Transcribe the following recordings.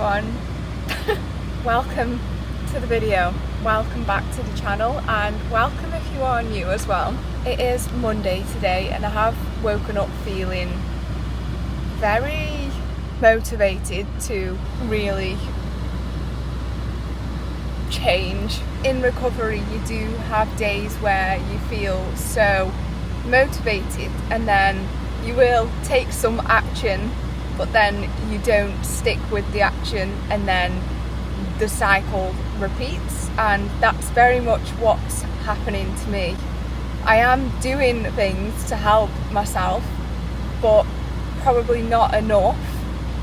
everyone. Welcome to the video, welcome back to the channel, and welcome if you are new as well. It is Monday today and I have woken up feeling very motivated to really change. In recovery you do have days where you feel so motivated and then you will take some action, but then you don't stick with the action and then the cycle repeats, and that's very much what's happening to me. I am doing things to help myself, but probably not enough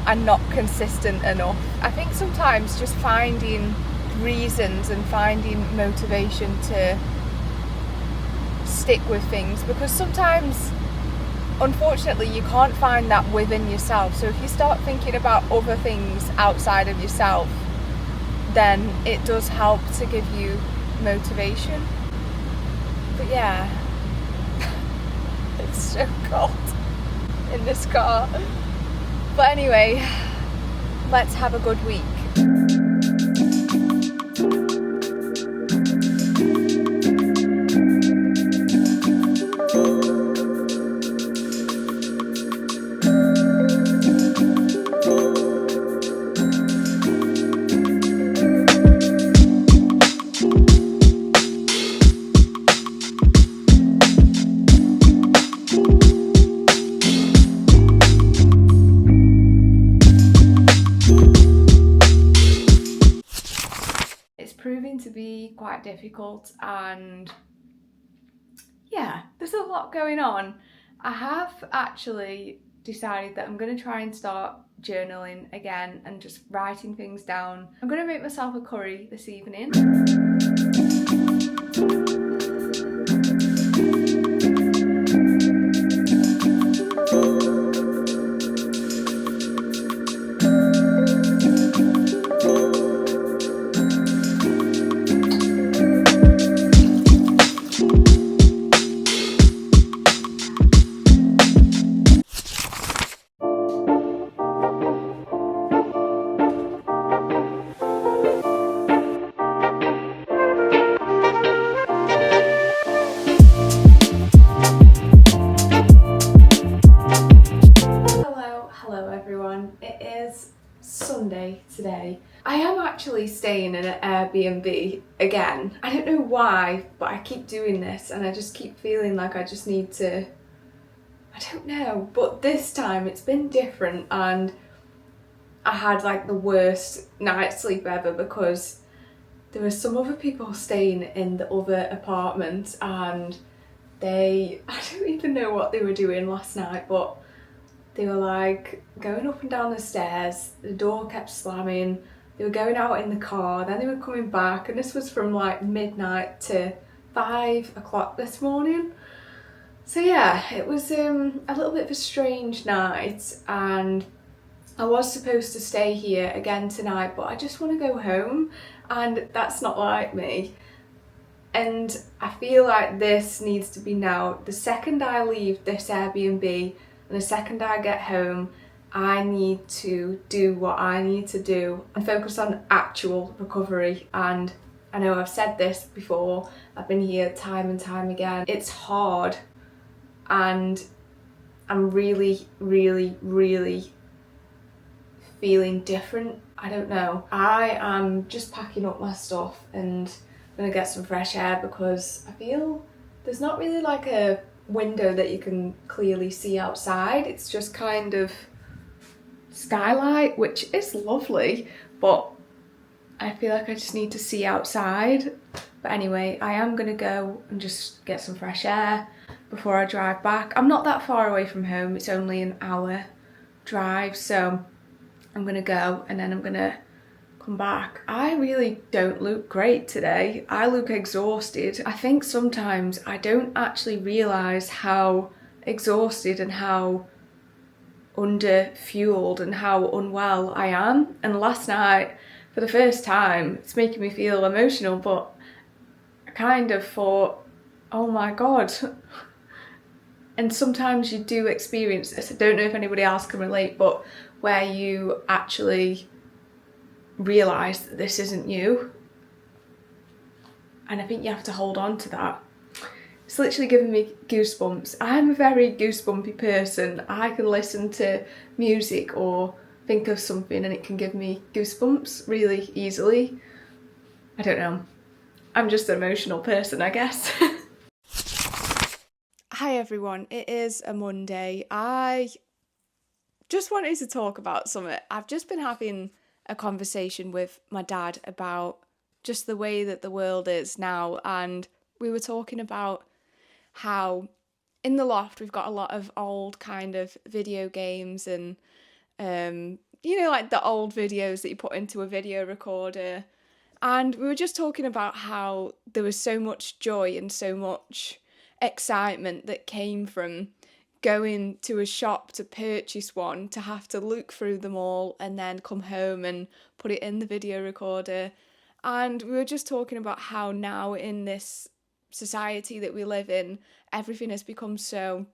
and not consistent enough. I think sometimes just finding reasons and finding motivation to stick with things, because sometimes unfortunately you can't find that within yourself. So if you start thinking about other things outside of yourself, then it does help to give you motivation. But yeah, it's so cold in this car. But anyway, let's have a good week. Proving to be quite difficult, and yeah, there's a lot going on. I have actually decided that I'm going to try and start journaling again and just writing things down. I'm going to make myself a curry this evening. Hello everyone, it is Sunday today. I am actually staying in an Airbnb again. I don't know why, but I keep doing this and I just keep feeling like I just need to, I don't know, but this time it's been different, and I had like the worst night's sleep ever because there were some other people staying in the other apartment and I don't even know what they were doing last night, but they were like going up and down the stairs, the door kept slamming, they were going out in the car, then they were coming back, and this was from like midnight to 5 o'clock this morning. So yeah, it was a little bit of a strange night, and I was supposed to stay here again tonight, but I just want to go home, and that's not like me. And I feel like this needs to be now. The second I leave this Airbnb and the second I get home, I need to do what I need to do and focus on actual recovery. And I know I've said this before, I've been here time and time again. It's hard, and I'm really, really, really feeling different. I don't know. I am just packing up my stuff and I'm gonna get some fresh air, because I feel there's not really like a window that you can clearly see outside. It's just kind of skylight, which is lovely, but I feel like I just need to see outside. But anyway, I am gonna go and just get some fresh air before I drive back. I'm not that far away from home, it's only an hour drive, so I'm gonna go and then I'm gonna come back. I really don't look great today. I look exhausted. I think sometimes I don't actually realise how exhausted and how under-fueled and how unwell I am. And last night, for the first time, it's making me feel emotional, but I kind of thought, oh my god. And sometimes you do experience this. I don't know if anybody else can relate, but where you actually realise that this isn't you. And I think you have to hold on to that. It's literally giving me goosebumps. I'm a very goosebumpy person. I can listen to music or think of something and it can give me goosebumps really easily. I don't know. I'm just an emotional person, I guess. Hi everyone, it is a Monday. I just wanted to talk about something. I've just been having a conversation with my dad about just the way that the world is now, and we were talking about how in the loft we've got a lot of old kind of video games and like the old videos that you put into a video recorder. And we were just talking about how there was so much joy and so much excitement that came from going to a shop to purchase one, to have to look through them all and then come home and put it in the video recorder. And we were just talking about how now in this society that we live in, everything has become so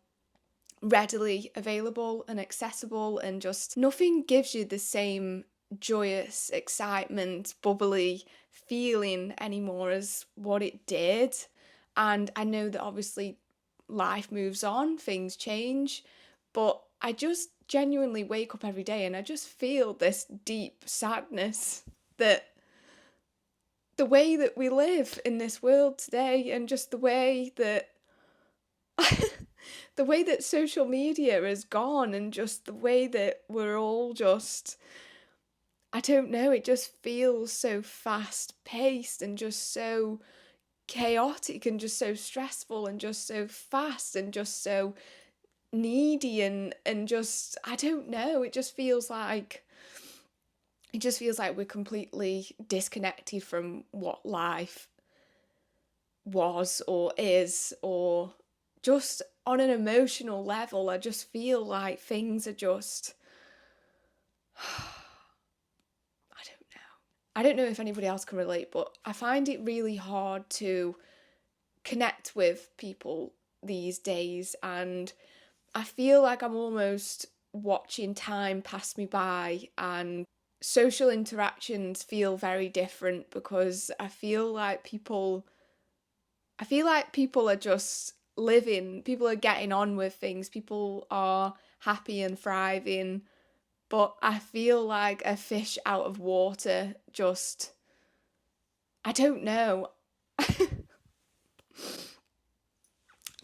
readily available and accessible, and just nothing gives you the same joyous, excitement, bubbly feeling anymore as what it did. And I know that obviously life moves on, things change, but I just genuinely wake up every day and I just feel this deep sadness that the way that we live in this world today, and just the way that the way that social media has gone, and just the way that we're all just, I don't know, it just feels so fast paced and just so chaotic and just so stressful and just so fast and just so needy and just, I don't know, it just feels like we're completely disconnected from what life was or is, or just on an emotional level. I just feel like things are just I don't know if anybody else can relate, but I find it really hard to connect with people these days, and I feel like I'm almost watching time pass me by, and social interactions feel very different because I feel like people are just living, people are getting on with things, people are happy and thriving, but I feel like a fish out of water, just, I don't know.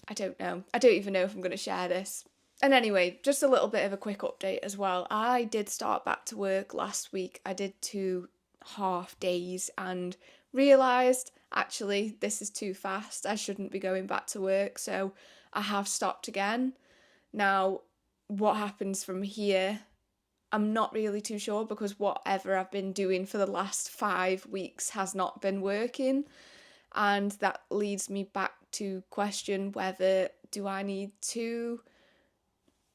I don't know. I don't even know if I'm going to share this. And anyway, just a little bit of a quick update as well. I did start back to work last week. I did 2.5 days and realised actually this is too fast. I shouldn't be going back to work. So I have stopped again. Now, what happens from here, I'm not really too sure, because whatever I've been doing for the last 5 weeks has not been working. And that leads me back to question whether do I need to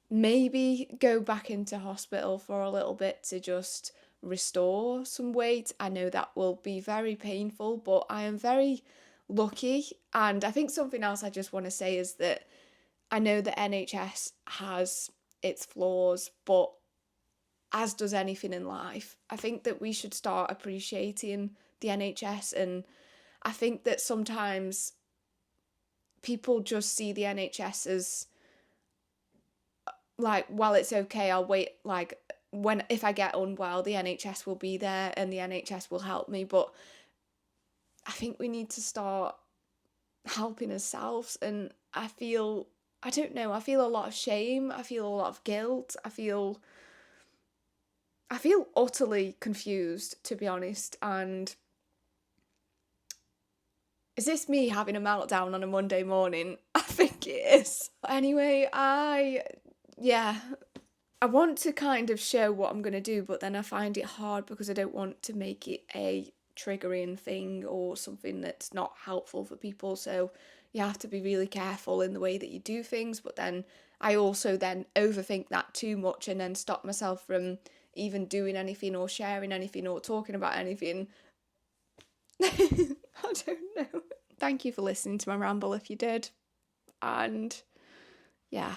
maybe go back into hospital for a little bit to just restore some weight. I know that will be very painful, but I am very lucky. And I think something else I just want to say is that I know the NHS has its flaws, but as does anything in life, I think that we should start appreciating the NHS. And I think that sometimes people just see the NHS as like, well, it's okay, I'll wait, like, if I get unwell, the NHS will be there and the NHS will help me. But I think we need to start helping ourselves. And I don't know, I feel a lot of shame, I feel a lot of guilt, I feel utterly confused, to be honest. And is this me having a meltdown on a Monday morning? I think it is. Anyway, I want to kind of show what I'm going to do, but then I find it hard because I don't want to make it a triggering thing or something that's not helpful for people. So you have to be really careful in the way that you do things, but then I also then overthink that too much and then stop myself from even doing anything or sharing anything or talking about anything. I don't know. Thank you for listening to my ramble if you did. And yeah.